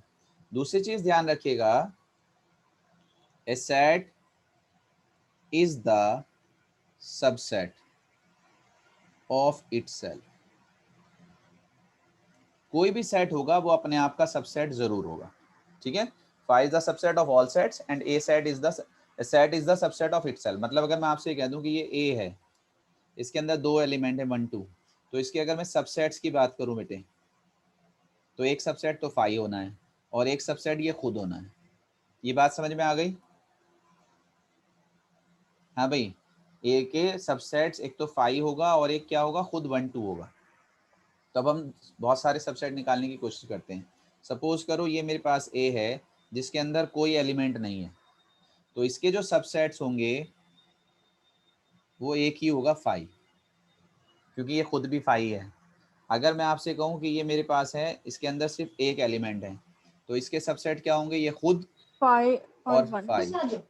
दूसरी चीज ध्यान रखिएगा, a set is the subset of itself. कोई भी सेट होगा वो अपने आप का सबसेट जरूर होगा, ठीक है। Phi is the subset of all sets and a set is the subset of itself. मतलब अगर मैं आपसे कह दूं कि ये ए है, इसके अंदर दो एलिमेंट है 1 2, तो इसके अगर मैं सबसेट्स की बात करूं बेटे, तो एक सबसेट तो फाई होना है और एक सबसेट ये खुद होना है। ये बात समझ में आ गई? हाँ भाई, ए के सबसेट्स एक तो फाई होगा और एक क्या होगा, खुद 1 2 होगा। तब हम बहुत सारे सबसेट निकालने की कोशिश करते हैं। सपोज करो ये मेरे पास ए है जिसके अंदर कोई एलिमेंट नहीं है, तो इसके जो सबसेट्स होंगे वो एक ही होगा फाई, क्योंकि ये खुद भी फाई है। अगर मैं आपसे कहूं कि ये मेरे पास है, इसके अंदर सिर्फ एक एलिमेंट है, तो इसके सबसेट क्या होंगे? ये खुद 5 और और 1। 5।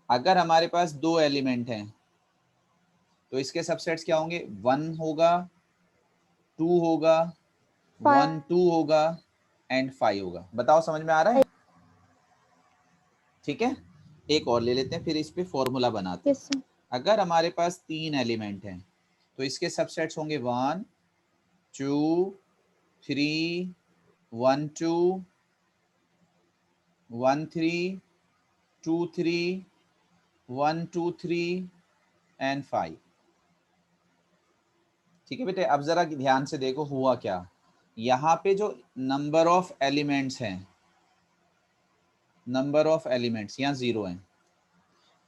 अगर हमारे पास 2 एलिमेंट हैं तो इसके सबसेट्स क्या होंगे? 1 होगा, 2 होगा, 1 2 होगा एंड 5 होगा। बताओ समझ में आ रहा है? ठीक है, एक और ले लेते हैं, फिर इस पे फॉर्मूला बनाते हैं। Yes sir. अगर हमारे पास 3 एलिमेंट हैं तो इसके सबसेट्स होंगे 1 2 3, 1 2 1 3 2 3 1 2 3 एंड 5। ठीक है बेटे, अब जरा ध्यान से देखो हुआ क्या। यहाँ पे जो नंबर ऑफ एलिमेंट्स हैं, नंबर ऑफ एलिमेंट्स यहाँ 0 हैं,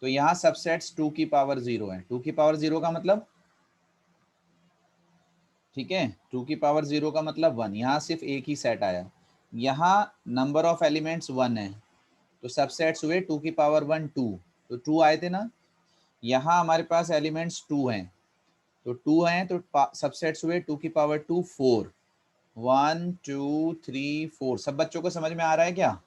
तो यहाँ सबसेट्स 2 की पावर 0 है। 2 की पावर 0 का मतलब, ठीक है, 2 की पावर 0 का मतलब 1। यहाँ सिर्फ एक ही सेट आया। यहाँ नंबर ऑफ एलिमेंट्स 1 है, तो सबसेट्स हुए 2 की पावर 1 2, तो 2 आए थे ना। यहाँ हमारे पास एलिमेंट्स 2 हैं, तो 2 हैं तो सबसेट्स हुए 2 की पावर 2 4। 1 2 3 4। सब बच्चों को समझ में आ रहा है क्या?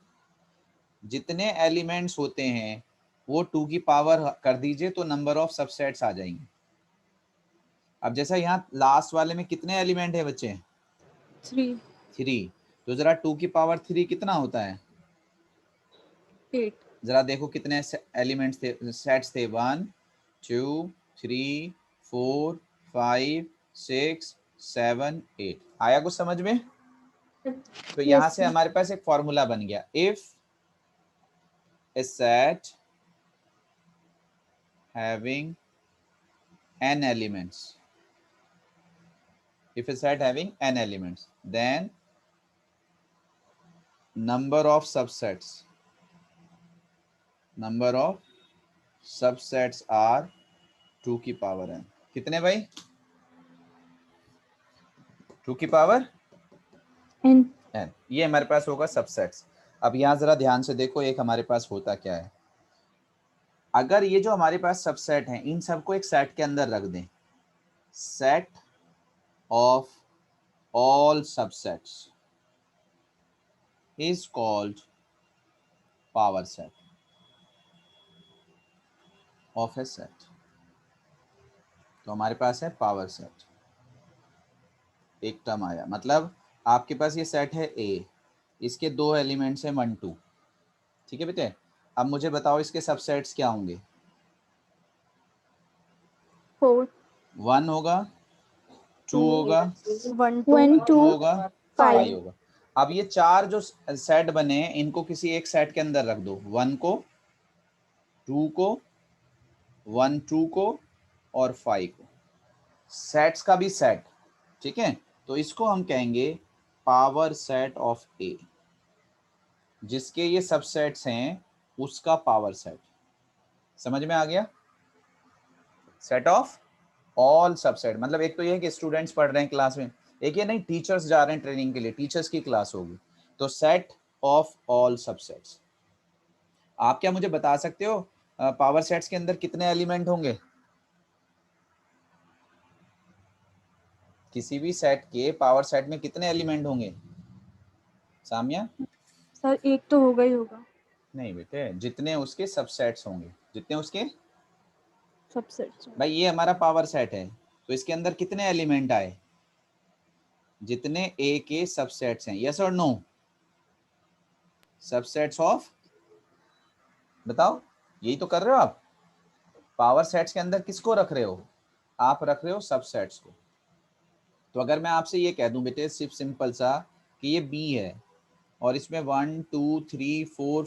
जितने एलिमेंट्स होते हैं वो 2 की पावर कर दीजिए तो नंबर ऑफ सबसेट्स आ जाएंगे। अब जैसा यहाँ लास्ट वाले में कितने एलिमेंट है बच्चे? 3 3। तो जरा 2 की पावर 3 कितना होता है? 8। जरा देखो कितने एलिमेंट्स थे, सेट्स थे? 1 2 3 4 5 6 7 8। आया कुछ समझ में? तो यहाँ यस से सर। हमारे पास एक फॉर्मूला बन गया। If A set having n elements, if a set having n elements, then number of subsets are 2 की पावर n। कितने भाई? 2 की पावर एन। n। ये हमारे पास होगा सबसेट्स। अब यहाँ जरा ध्यान से देखो, एक हमारे पास होता क्या है। अगर ये जो हमारे पास सबसेट हैं, इन सबको एक सेट के अंदर रख दें, set of all subsets is called power set of a set। तो हमारे पास है पावर सेट, एक टर्म आया। मतलब आपके पास ये सेट है A, इसके 2 एलिमेंट्स हैं 1 2। ठीक है बेटे, अब मुझे बताओ इसके सबसेट्स क्या होंगे? 4 1 होगा, 2 होगा, 1 1 2 2 होगा, 5 5। होगा। अब ये 4 जो सेट बने हैं इनको किसी एक सेट के अंदर रख दो। 1 को, 2 को, 1 2 को और 5 को, सेट्स का भी सेट। ठीक है, तो इसको हम कहेंगे पावर सेट ऑफ ए। जिसके ये सबसेट्स हैं उसका पावर सेट। समझ में आ गया? सेट ऑफ ऑल सबसेट मतलब एक तो ये है कि स्टूडेंट्स पढ़ रहे हैं क्लास में, एक ये नहीं टीचर्स जा रहे हैं ट्रेनिंग के लिए, टीचर्स की क्लास होगी। तो सेट ऑफ ऑल सबसेट्स। आप क्या मुझे बता सकते हो पावर सेट्स के अंदर कितने एलिमेंट होंगे? किसी भी सेट के पावर सेट में कितने एलिमेंट होंगे सामिया? सर, एक तो होगा ही होगा नहीं बेटे, जितने उसके सबसेट्स होंगे, जितने उसके। सबसेट। भाई ये हमारा पावर सेट है, तो इसके अंदर कितने एलिमेंट आए? जितने ए के सबसेट्स हैं। यस और नो? सबसेट्स ऑफ, बताओ, यही तो कर रहे हो आप। पावर सेट्स के अंदर किसको रख रहे हो? आप रख रहे हो सबसेट्स को। तो अगर मैं आपसे ये कह दूं बेटे सिर्फ सिंपल सा कि ये बी है और इसमें 1 2 3 4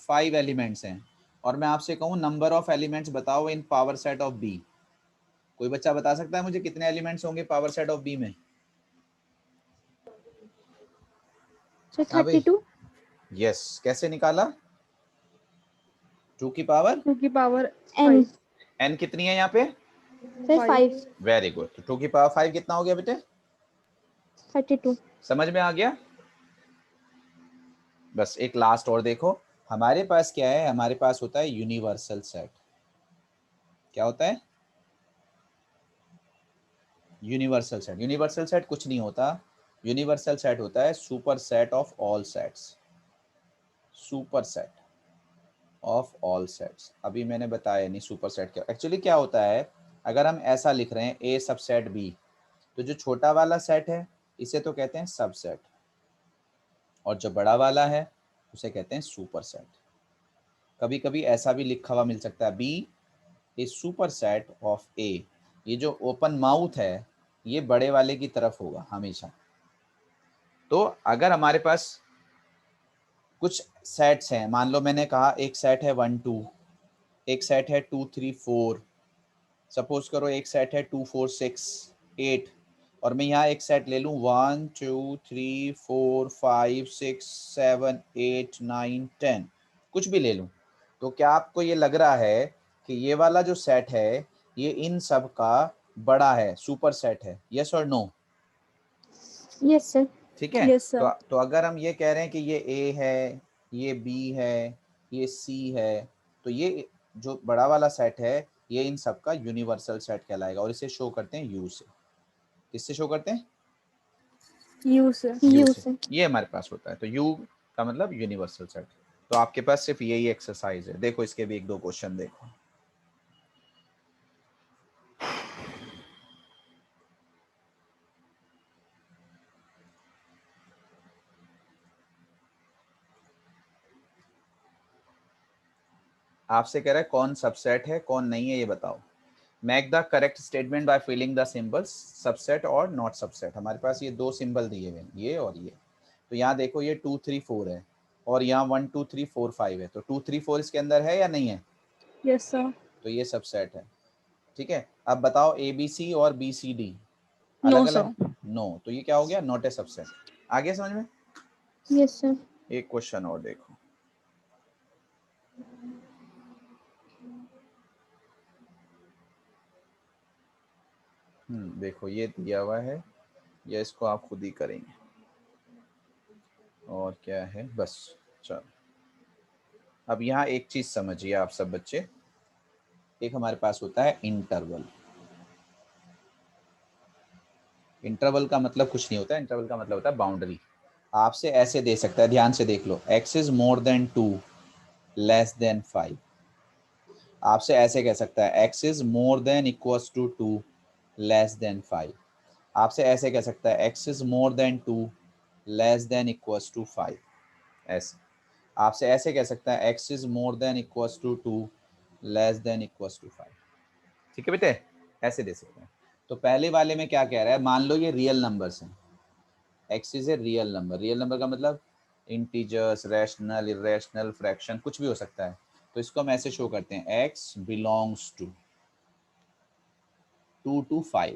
5 एलिमेंट्स हैं, और मैं आपसे कहूँ नंबर ऑफ एलिमेंट्स बताओ इन पावर सेट ऑफ बी, कोई बच्चा बता सकता है मुझे कितने एलिमेंट्स होंगे पावर सेट ऑफ बी में? सर हाँ भाई, 32। यस। कैसे निकाला? 2 की पावर 2 की पावर एन। 5। n कितनी है यहाँ पे? सर 5। Very good. तो 2 की पावर 5 कितना हो गया बेटे? 32। समझ में आ गया? बस एक लास्ट और देखो, हमारे पास क्या है? हमारे पास होता है यूनिवर्सल सेट। क्या होता है? यूनिवर्सल सेट, यूनिवर्सल सेट कुछ नहीं होता, यूनिवर्सल सेट होता है super set of all sets, super set of all sets. अभी मैंने बताया नहीं सुपर सेट क्या एक्चुअली क्या होता है। अगर हम ऐसा लिख रहे हैं ए सबसेट बी, तो जो छोटा वाला सेट है इसे तो कहते हैं सबसेट, और जो बड़ा वाला है उसे कहते हैं सुपर सेट। कभी कभी ऐसा भी लिखा हुआ मिल सकता है, B is superset of A. ये जो ओपन माउथ है ये बड़े वाले की तरफ होगा हमेशा। तो अगर हमारे पास कुछ सेट्स हैं, मान लो मैंने कहा एक सेट है 1 2, एक सेट है 2 3 4, सपोज करो एक सेट है 2 4 6 8, और मैं यहाँ एक सेट ले लूँ 1 2 3 4 5 6 7 8 9 10, कुछ भी ले लूँ, तो क्या आपको ये लग रहा है कि ये वाला जो सेट है ये इन सब का बड़ा है, सुपर सेट है? यस और नो? Yes sir. ठीक है। Yes, sir. तो अगर हम ये कह रहे हैं कि ये ए है, ये बी है, ये सी है, तो ये जो बड़ा वाला सेट है ये इन सब का यूनिवर्सल सेट कहलाएगा, और इसे शो करते हैं यू से। किससे शो करते हैं? You, sir. यू से। से। ये हमारे पास होता है, तो यू का मतलब यूनिवर्सल सेट। तो आपके पास सिर्फ यही एक्सरसाइज है। देखो इसके भी एक दो क्वेश्चन देखो। आपसे कह रहा है कौन सबसेट है कौन नहीं है ये बताओ। Make the correct statement by filling the symbols subset और नॉट सबसेट। हमारे पास ये दो सिंबल दिए हुए हैं, ये और ये। तो यहाँ देखो ये 2 3 4 है, और यहाँ 1 2 3 4 5 है, तो 2 3 4 इसके अंदर है या नहीं है? Yes, sir. तो ये सबसेट है। ठीक है, अब बताओ ए बी सी और बी सी डी No, अलग sir. अलग? नो, तो ये क्या हो गया? Not a subset. आगे समझ में? Yes sir. एक क्वेश्चन और देखो। देखो ये दिया हुआ है, या इसको आप खुद ही करेंगे, और क्या है बस। चलो अब यहाँ एक चीज समझिए आप सब बच्चे, एक हमारे पास होता है इंटरवल। इंटरवल का मतलब कुछ नहीं होता है, इंटरवल का मतलब होता है बाउंड्री। आपसे ऐसे दे सकता है, ध्यान से देख लो, x is more than 2 less than 5। आपसे ऐसे कह सकता है x is more than equals to 2 less than 5। आपसे ऐसे कह सकता है x is more than 2 less than equals to 5। ऐसे आपसे ऐसे कह सकता है x is more than equals to 2 less than equals to 5। ठीक है बेटे, ऐसे दे सकते हैं। तो पहले वाले में क्या कह रहा है, मान लो ये रियल नंबर्स हैं, x is a real number. Real number का मतलब इंटीजर्स, रैशनल, इरेशनल, फ्रैक्शन, कुछ भी हो सकता है। तो इसको हम ऐसे शो करते हैं, x बिलोंग्स टू 2 to 5।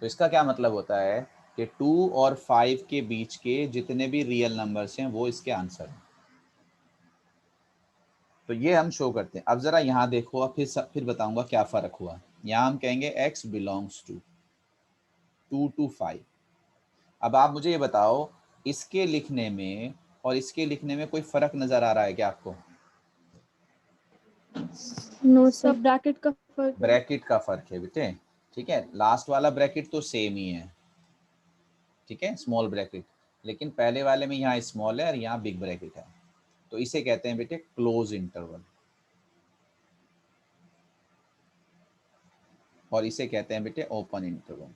तो इसका क्या मतलब होता है कि 2 और 5 के बीच के जितने भी रियल नंबर्स हैं वो इसके आंसर हैं। तो ये हम शो करते हैं। अब जरा यहाँ देखो, अब फिर बताऊंगा क्या फर्क हुआ। यहाँ हम कहेंगे x बिलोंग्स टू 2 to 5। अब आप मुझे ये बताओ, इसके लिखने में और इसके लिखने में कोई फर्क नजर आ रहा है क्या आपको? No Sir, sir. bracket का फर्क है. ब्रैकेट का फर्क है बेटे। ठीक है, लास्ट वाला ब्रैकेट तो सेम ही है, ठीक है, स्मॉल ब्रैकेट, लेकिन पहले वाले में यहाँ स्मॉल है और यहाँ बिग ब्रैकेट है। तो इसे कहते हैं बेटे क्लोज इंटरवल, और इसे कहते हैं बेटे ओपन इंटरवल।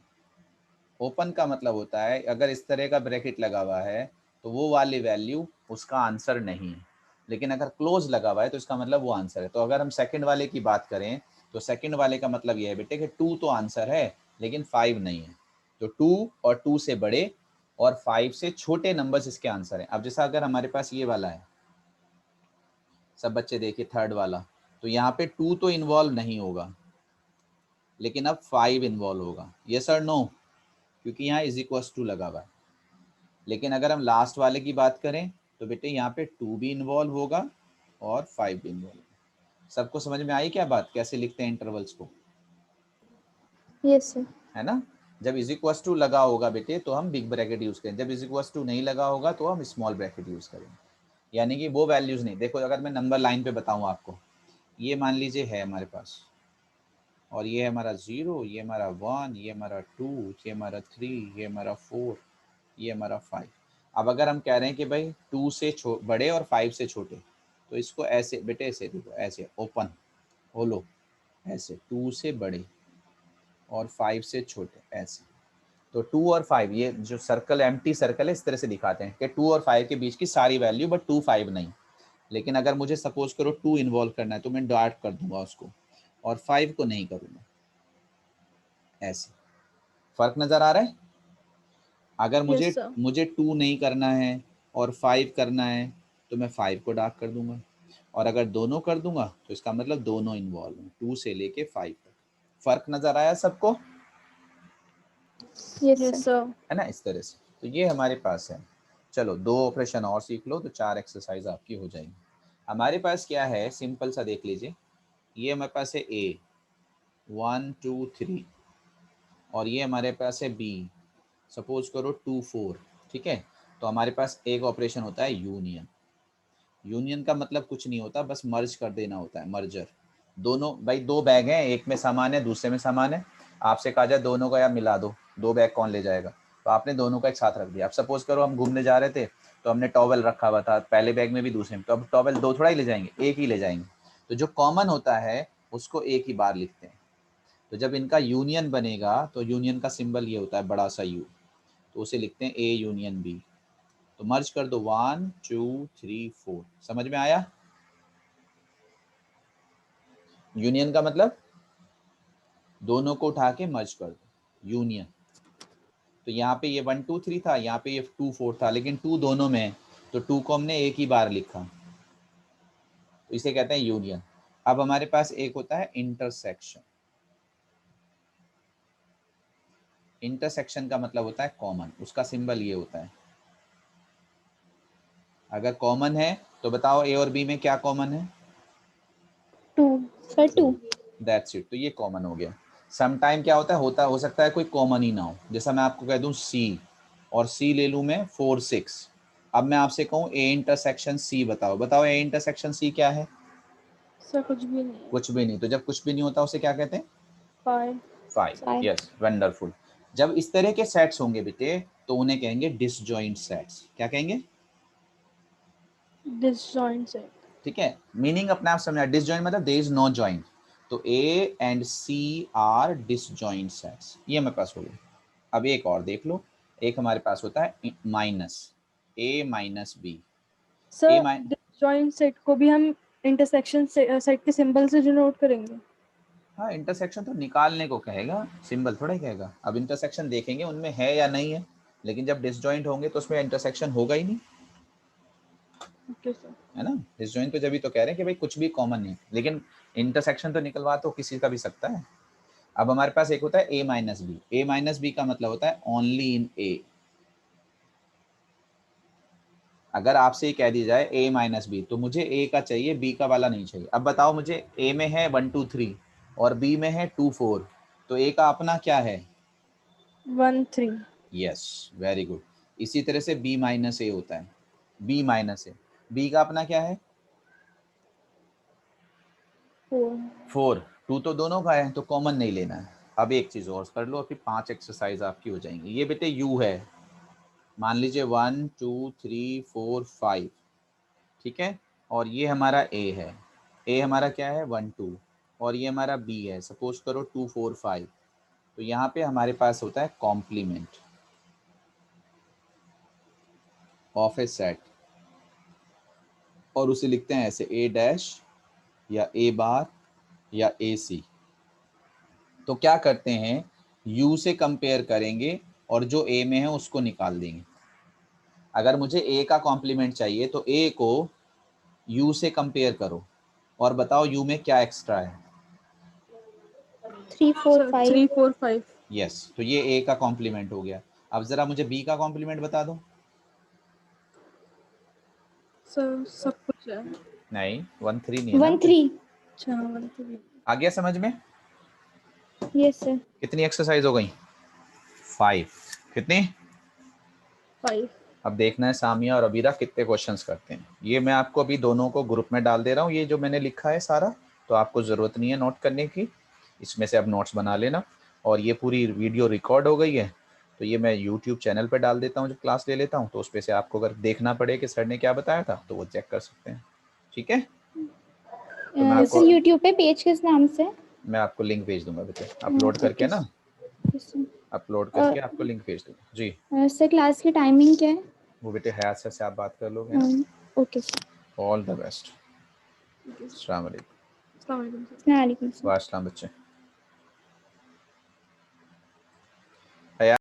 ओपन का मतलब होता है अगर इस तरह का ब्रैकेट लगा हुआ है तो वो वाली वैल्यू उसका आंसर नहीं है, लेकिन अगर क्लोज लगा हुआ है तो इसका मतलब वो आंसर है। तो अगर हम सेकंड वाले की बात करें तो सेकंड वाले का मतलब ये है बेटे कि 2 तो आंसर है लेकिन 5 नहीं है। तो 2 और 2 से बड़े और 5 से छोटे नंबर्स इसके आंसर हैं। अब जैसा अगर हमारे पास ये वाला है, सब बच्चे देखिए थर्ड वाला, तो यहाँ पे 2 तो इन्वॉल्व नहीं होगा, लेकिन अब 5 इन्वॉल्व होगा। यस और नो? क्योंकि यहाँ इज इक्वल टू लगा हुआ है। लेकिन अगर हम लास्ट वाले की बात करें तो बेटे यहाँ पे 2 भी इन्वॉल्व होगा और 5 भी इन्वॉल्व होगा। सबको समझ में आई क्या बात, कैसे लिखते हैं इंटरवल्स को? Yes sir. है ना? जब इज इक्वल टू लगा होगा बेटे तो हम बिग ब्रैकेट यूज करें, जब इज इक्वल टू नहीं लगा होगा तो हम स्मॉल ब्रैकेट यूज करेंगे। यानी कि वो वैल्यूज नहीं, देखो अगर मैं नंबर लाइन पे बताऊं आपको, ये मान लीजिए है हमारे पास, और ये हमारा 0, ये हमारा 1, ये हमारा 2, ये हमारा 3, ये हमारा 4, ये हमारा 5। अब अगर हम कह रहे हैं कि भाई 2 से बड़े और 5 से छोटे, तो इसको ऐसे बेटे, ऐसे देखो, ऐसे ओपन खोलो, ऐसे 2 से बड़े और 5 से छोटे, ऐसे। तो 2 और 5, ये जो सर्कल, एम्प्टी सर्कल है, इस तरह से दिखाते हैं कि 2 और 5 के बीच की सारी वैल्यू, बट 2 5 नहीं। लेकिन अगर मुझे सपोज करो 2 इन्वॉल्व करना है तो मैं डॉट कर दूंगा उसको, और 5 को नहीं करूंगा। ऐसे फर्क नजर आ रहा है? अगर मुझे Yes, sir. मुझे 2 नहीं करना है और 5 करना है तो मैं 5 को डार्क कर दूंगा, और अगर दोनों कर दूंगा तो इसका मतलब दोनों इन्वॉल्व हैं, 2 से लेके 5 तक। फर्क नजर आया सबको? Yes, Yes, sir. sir. है ना, इस तरह से। तो ये हमारे पास है। चलो 2 ऑपरेशन और सीख लो तो 4 एक्सरसाइज आपकी हो जाएंगी। हमारे पास क्या है, सिंपल सा देख लीजिए। ये हमारे पास है ए 1 2 3, और ये हमारे पास है बी, सपोज करो 2 4। ठीक है, तो हमारे पास एक ऑपरेशन होता है यूनियन। यूनियन का मतलब कुछ नहीं होता, बस मर्ज कर देना होता है, मर्जर। दोनों भाई, 2 बैग हैं, एक में सामान है दूसरे में सामान है, आपसे कहा जाए दोनों का यार मिला दो, 2 बैग कौन ले जाएगा, तो आपने दोनों का एक साथ रख दिया। अब सपोज करो हम घूमने जा रहे थे तो हमने टॉवल रखा हुआ था पहले बैग में भी दूसरे में, तो अब टॉवल 2 थोड़ा ही ले जाएंगे, एक ही ले जाएंगे। तो जो कॉमन होता है उसको एक ही बार लिखते हैं। तो जब इनका यूनियन बनेगा तो यूनियन का सिंबल ये होता है, बड़ा सा यू, तो उसे लिखते हैं ए यूनियन बी। तो मर्ज कर दो 1 2 3 4। समझ में आया? यूनियन का मतलब दोनों को उठा के मर्ज कर दो, यूनियन। तो यहाँ पे ये 1 2 3 था, यहाँ पे ये 2 4 था, लेकिन 2 दोनों में है, तो 2 को हमने एक ही बार लिखा, तो इसे कहते हैं यूनियन। अब हमारे पास एक होता है इंटरसेक्शन। इंटरसेक्शन का मतलब होता है कॉमन, उसका सिंबल ये होता है। अगर कॉमन है तो बताओ ए और बी में क्या कॉमन है? 2, sir, 2. दैट्स इट, तो ये कॉमन हो गया। सम टाइम क्या होता है, हो सकता है कोई कॉमन ही ना हो। जैसा मैं आपको कह दूं सी, और सी ले लूं मैं 4 6। अब मैं आपसे कहूं ए इंटरसेक्शन सी बताओ, बताओ ए इंटरसेक्शन सी क्या है? Sir, कुछ भी नहीं है। कुछ भी नहीं। तो जब कुछ भी नहीं होता उसे क्या कहते हैं? 5. 5। 5. Yes, wonderful. जब इस तरह के सेट्स होंगे बेटे तो उन्हें कहेंगे डिसजॉइंट सेट्स। क्या कहेंगे? Disjoint set. ठीक है, मीनिंग अपने आप समझना। डिसजॉइंट मतलब देयर इज नो जॉइंट, तो A and C are disjoint sets. ये मेरे पास हो गया। अब एक और देख लो, एक हमारे पास होता है माइनस ए माइनस बी। ए Sir, माइन disjoint set को भी हम intersection set के symbol से डिनोट करेंगे। हाँ, इंटरसेक्शन तो निकालने को कहेगा, सिंबल थोड़ा ही कहेगा। अब इंटरसेक्शन देखेंगे उनमें है या नहीं है, लेकिन जब डिसजॉइंट होंगे तो उसमें इंटरसेक्शन होगा ही नहीं, Okay, sir. है ना। डिसजॉइंट तो जब ही तो कह रहे हैं कि भाई कुछ भी कॉमन नहीं, लेकिन इंटरसेक्शन तो निकलवा तो किसी का भी सकता है। अब हमारे पास एक होता है ए माइनस बी। ए माइनस बी का मतलब होता है ओनली इन ए। अगर आपसे कह दी जाए ए माइनस बी, तो मुझे ए का चाहिए, बी का वाला नहीं चाहिए। अब बताओ, मुझे ए में है 1 2 3 और बी में है 2 4, तो ए का अपना क्या है? 1 3. Yes, very good. इसी तरह से बी माइनस ए होता है, बी माइनस ए। बी का अपना क्या है? 4. 4। 2 तो दोनों का है, तो कॉमन नहीं लेना है। अब एक चीज और कर लो, फिर 5 एक्सरसाइज आपकी हो जाएंगी। ये बेटे यू है, मान लीजिए 1 2 3 4 5, ठीक है। और ये हमारा ए है, ए हमारा क्या है 1 2, और ये हमारा बी है, सपोज करो 2 4 5। तो यहाँ पे हमारे पास होता है कॉम्प्लीमेंट ऑफ ए सेट, और उसे लिखते हैं ऐसे ए डैश या ए बार या ए सी। तो क्या करते हैं, यू से कंपेयर करेंगे और जो ए में है उसको निकाल देंगे। अगर मुझे ए का कॉम्प्लीमेंट चाहिए तो ए को यू से कंपेयर करो और बताओ यू में क्या एक्स्ट्रा है। 3 4 Sir, 5. 3 4 5. यस, तो ये ए का कॉम्प्लीमेंट हो गया। अब जरा मुझे बी का कॉम्प्लीमेंट बता दो। Sir, सब कुछ है। नहीं, 1 3 नहीं है ना 1 बेटे। 3. अच्छा, 1 3. आ गया समझ में? Yes, sir. कितनी एक्सरसाइज हो गई? 5। कितनी? 5. अब देखना है सामिया और अबीरा कितने क्वेश्चंस करते हैं। ये मैं आपको अभी दोनों को ग्रुप में डाल दे रहा हूँ, ये जो मैंने लिखा है सारा, तो आपको ज़रूरत नहीं है नोट करने की। इसमें से आप नोट्स बना लेना। और ये पूरी वीडियो रिकॉर्ड हो गई है, तो ये मैं यूट्यूब चैनल पर डाल देता हूँ जब क्लास ले लेता हूँ, तो उस पे से आपको अगर देखना पड़े कि सर ने क्या बताया था तो वो चेक कर सकते हैं। ठीक है, तो मैं आपको सर यूट्यूब पे पेज किस नाम से? मैं आपको लिंक भेज दूंगा बेटे, अपलोड करके ना, अपलोड करके आपको लिंक भेज दूंगा जी। सर क्लास की टाइमिंग क्या है? वो बेटे हयात सर से आप बात कर लोगे ना। Okay sir. All the best. अस्सलाम वालेकुम। अस्सलाम वालेकुम सर। अस्सलाम वालेकुम सर। वाह, अस्सलाम बच्चे।